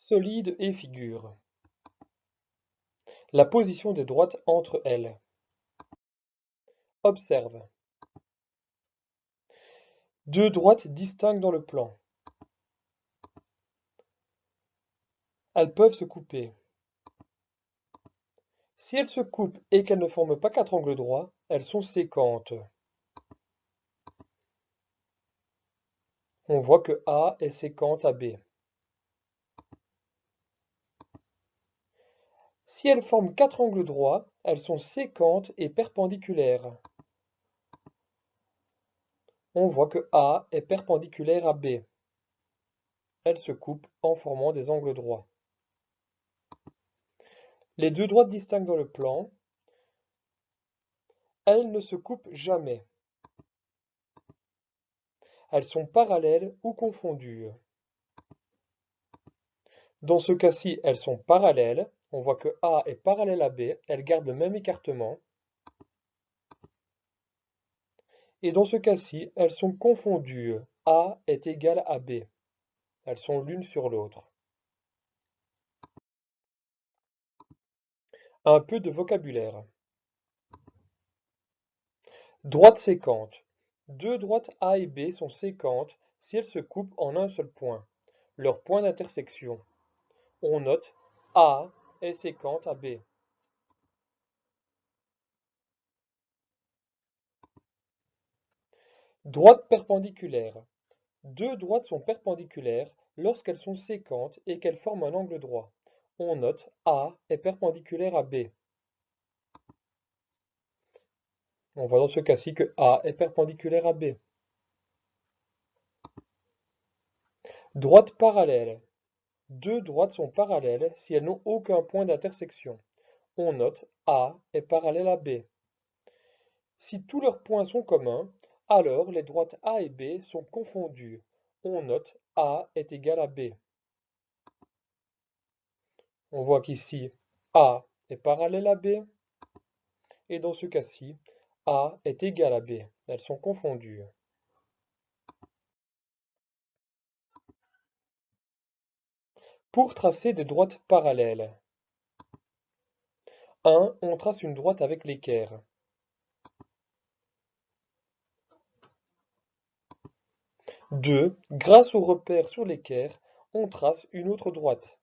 Solide et figure. La position des droites entre elles. Observe. Deux droites distinctes dans le plan. Elles peuvent se couper. Si elles se coupent et qu'elles ne forment pas quatre angles droits, elles sont sécantes. On voit que A est sécante à B. Si elles forment quatre angles droits, elles sont sécantes et perpendiculaires. On voit que A est perpendiculaire à B. Elles se coupent en formant des angles droits. Les deux droites distinctes dans le plan, elles ne se coupent jamais. Elles sont parallèles ou confondues. Dans ce cas-ci, elles sont parallèles. On voit que A est parallèle à B. Elles gardent le même écartement. Et dans ce cas-ci, elles sont confondues. A est égal à B. Elles sont l'une sur l'autre. Un peu de vocabulaire. Droite sécante. Deux droites A et B sont sécantes si elles se coupent en un seul point, leur point d'intersection. On note A est sécante à B. Droite perpendiculaire. Deux droites sont perpendiculaires lorsqu'elles sont sécantes et qu'elles forment un angle droit. On note A est perpendiculaire à B. On voit dans ce cas-ci que A est perpendiculaire à B. Droite parallèle. Deux droites sont parallèles si elles n'ont aucun point d'intersection. On note A est parallèle à B. Si tous leurs points sont communs, alors les droites A et B sont confondues. On note A est égal à B. On voit qu'ici A est parallèle à B. Et dans ce cas-ci, A est égal à B. Elles sont confondues. Pour tracer des droites parallèles. 1. On trace une droite avec l'équerre. 2. Grâce au repère sur l'équerre, on trace une autre droite.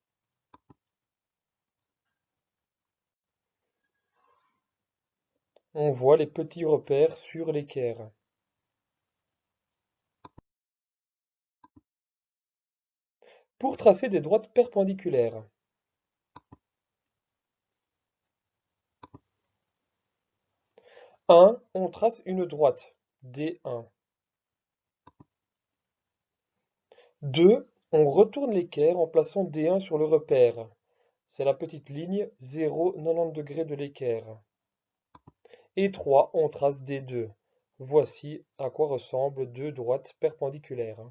On voit les petits repères sur l'équerre. Pour tracer des droites perpendiculaires. 1. On trace une droite, D1. 2. On retourne l'équerre en plaçant D1 sur le repère. C'est la petite ligne 0,90 de l'équerre. Et 3. On trace D2. Voici à quoi ressemblent deux droites perpendiculaires.